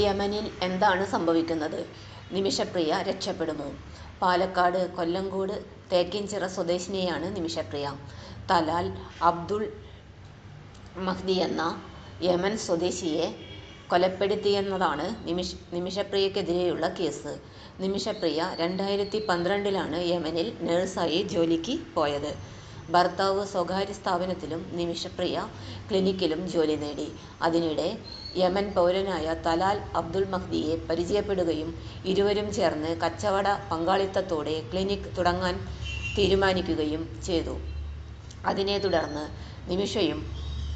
യമനിൽ എന്താണ് സംഭവിക്കുന്നത്? നിമിഷപ്രിയ രക്ഷപ്പെടുമോ? പാലക്കാട് കൊല്ലങ്കോട് തേക്കിൻചിറ സ്വദേശിനിയാണ് നിമിഷപ്രിയ. തലാൽ അബ്ദുൾ മഹ്ദി എന്ന യമൻ സ്വദേശിയെ കൊലപ്പെടുത്തിയെന്നതാണ് നിമിഷപ്രിയക്കെതിരെയുള്ള കേസ്. നിമിഷപ്രിയ 2012 യമനിൽ നഴ്സായി ജോലിക്ക് പോയത്. ഭർത്താവ് സ്വകാര്യ സ്ഥാപനത്തിലും നിമിഷപ്രിയ ക്ലിനിക്കിലും ജോലി നേടി. അതിനിടെ യമൻ പൗരനായ തലാൽ അബ്ദുൾ മഹ്ദിയെ പരിചയപ്പെടുകയും ഇരുവരും ചേർന്ന് കച്ചവട പങ്കാളിത്തത്തോടെ ക്ലിനിക് തുടങ്ങാൻ തീരുമാനിക്കുകയും ചെയ്തു. അതിനെ തുടർന്ന് നിമിഷയും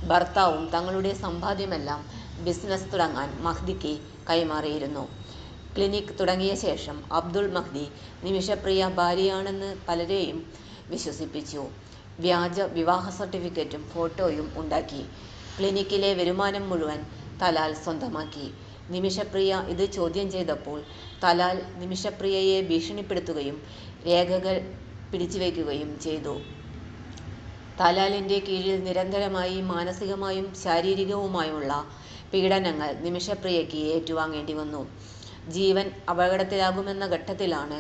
ഭർത്താവും തങ്ങളുടെ സമ്പാദ്യമെല്ലാം ബിസിനസ് തുടങ്ങാൻ മഹ്ദിക്ക് കൈമാറിയിരുന്നു. ക്ലിനിക് തുടങ്ങിയ ശേഷം അബ്ദുൾ മഹ്ദി നിമിഷപ്രിയ ഭാര്യയാണെന്ന് പലരെയും വിശ്വസിപ്പിച്ചു. വ്യാജ വിവാഹ സർട്ടിഫിക്കറ്റും ഫോട്ടോയും ഉണ്ടാക്കി ക്ലിനിക്കിലെ വരുമാനം മുഴുവൻ തലാൽ സ്വന്തമാക്കി. നിമിഷപ്രിയ ഇത് ചോദ്യം ചെയ്തപ്പോൾ തലാൽ നിമിഷപ്രിയയെ ഭീഷണിപ്പെടുത്തുകയും രേഖകൾ പിടിച്ചുവെക്കുകയും ചെയ്തു. തലാലിന്റെ കീഴിൽ നിരന്തരമായി മാനസികമായും ശാരീരികവുമായുള്ള പീഡനങ്ങൾ നിമിഷപ്രിയയ്ക്ക് ഏറ്റുവാങ്ങേണ്ടി വന്നു. ജീവൻ അപകടത്തിലാകുമെന്ന ഘട്ടത്തിലാണ്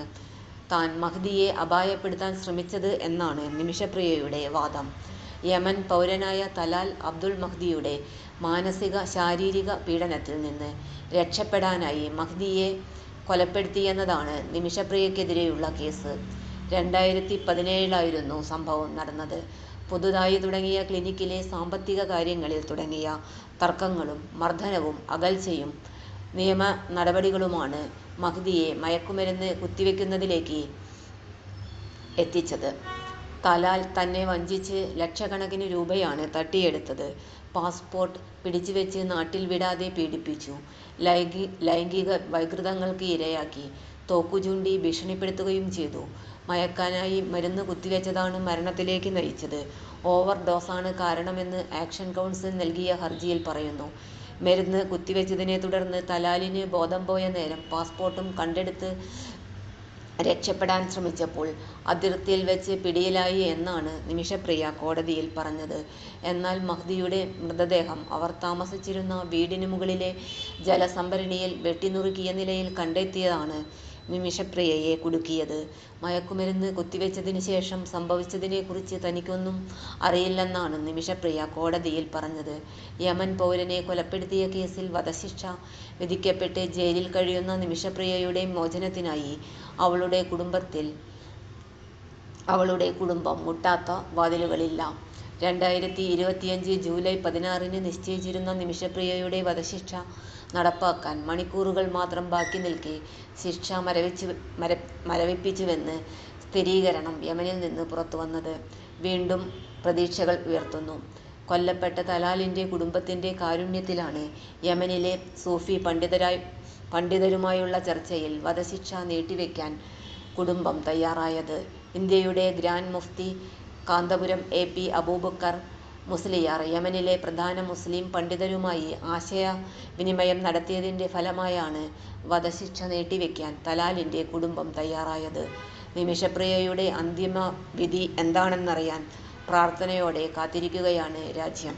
താൻ മഹ്ദിയെ അപായപ്പെടുത്താൻ ശ്രമിച്ചത് എന്നാണ് നിമിഷപ്രിയയുടെ വാദം. യമൻ പൗരനായ തലാൽ അബ്ദുൾ മഹ്ദിയുടെ മാനസിക ശാരീരിക പീഡനത്തിൽ നിന്ന് രക്ഷപ്പെടാനായി മഹ്ദിയെ കൊലപ്പെടുത്തിയെന്നതാണ് നിമിഷപ്രിയക്കെതിരെയുള്ള കേസ്. 2017 സംഭവം നടന്നത്. പുതുതായി തുടങ്ങിയ ക്ലിനിക്കിലെ സാമ്പത്തിക കാര്യങ്ങളിൽ തുടങ്ങിയ തർക്കങ്ങളും മർദ്ദനവും അകൽച്ചയും നിയമ നടപടികളുമാണ് മഹ്ദിയെ മയക്കുമരുന്ന് കുത്തിവെക്കുന്നതിലേക്ക് എത്തിച്ചത്. തലാൽ തന്നെ വഞ്ചിച്ച് ലക്ഷക്കണക്കിന് രൂപയാണ് തട്ടിയെടുത്തത്. പാസ്പോർട്ട് പിടിച്ചുവെച്ച് നാട്ടിൽ വിടാതെ പീഡിപ്പിച്ചു. ലൈംഗിക വൈകൃതങ്ങൾക്ക് ഇരയാക്കി. തോക്കുചൂണ്ടി ഭീഷണിപ്പെടുത്തുകയും ചെയ്തു. മയക്കാനായി മരുന്ന് കുത്തിവെച്ചതാണ് മരണത്തിലേക്ക് നയിച്ചത്. ഓവർ ഡോസാണ് കാരണമെന്ന് ആക്ഷൻ കൗൺസിൽ നൽകിയ ഹർജിയിൽ പറയുന്നു. മരുന്ന് കുത്തിവെച്ചതിനെ തുടർന്ന് തലാലിന് ബോധം പോയ നേരം പാസ്പോർട്ടും കണ്ടെടുത്ത് രക്ഷപ്പെടാൻ ശ്രമിച്ചപ്പോൾ അതിർത്തിയിൽ വെച്ച് പിടിയിലായി എന്നാണ് നിമിഷപ്രിയ കോടതിയിൽ പറഞ്ഞത്. എന്നാൽ മഹ്ദിയുടെ മൃതദേഹം അവർ താമസിച്ചിരുന്ന വീടിന് മുകളിലെ ജലസംഭരണിയിൽ വെട്ടിനുറുക്കിയ നിലയിൽ കണ്ടെത്തിയതാണ് നിമിഷപ്രിയയെ കുടുക്കിയത്. മയക്കുമരുന്ന് കുത്തിവെച്ചതിന് ശേഷം സംഭവിച്ചതിനെക്കുറിച്ച് തനിക്കൊന്നും അറിയില്ലെന്നാണ് നിമിഷപ്രിയ കോടതിയിൽ പറഞ്ഞത്. യമൻ പൗരനെ കൊലപ്പെടുത്തിയ കേസിൽ വധശിക്ഷ വിധിക്കപ്പെട്ട് ജയിലിൽ കഴിയുന്ന നിമിഷപ്രിയയുടെ മോചനത്തിനായി അവളുടെ കുടുംബം മുട്ടാത്ത വാതിലുകളില്ല. 2025 ജൂലൈ 16 നിശ്ചയിച്ചിരുന്ന നിമിഷപ്രിയയുടെ വധശിക്ഷ നടപ്പാക്കാൻ മണിക്കൂറുകൾ മാത്രം ബാക്കി നിൽക്കെ ശിക്ഷ മരവിപ്പിച്ചുവെന്ന് സ്ഥിരീകരണം യമനിൽ നിന്ന് പുറത്തുവന്നത് വീണ്ടും പ്രതീക്ഷകൾ ഉയർത്തുന്നു. കൊല്ലപ്പെട്ട തലാലിന്റെ കുടുംബത്തിന്റെ കാരുണ്യത്തിലാണ് യമനിലെ സൂഫി പണ്ഡിതരുമായുള്ള ചർച്ചയിൽ വധശിക്ഷ നീട്ടിവെക്കാൻ കുടുംബം തയ്യാറായത്. ഇന്ത്യയുടെ ഗ്രാൻഡ് മുഫ്തി കാന്തപുരം AP അബൂബക്കർ മുസ്ലിയാർ യമനിലെ പ്രധാന മുസ്ലിം പണ്ഡിതരുമായി ആശയവിനിമയം നടത്തിയതിന്റെ ഫലമായാണ് വധശിക്ഷ നീട്ടിവെക്കാൻ തലാലിന്റെ കുടുംബം തയ്യാറായത്. നിമിഷപ്രിയയുടെ അന്തിമ വിധി എന്താണെന്നറിയാൻ പ്രാർത്ഥനയോടെ കാത്തിരിക്കുകയാണ് രാജ്യം.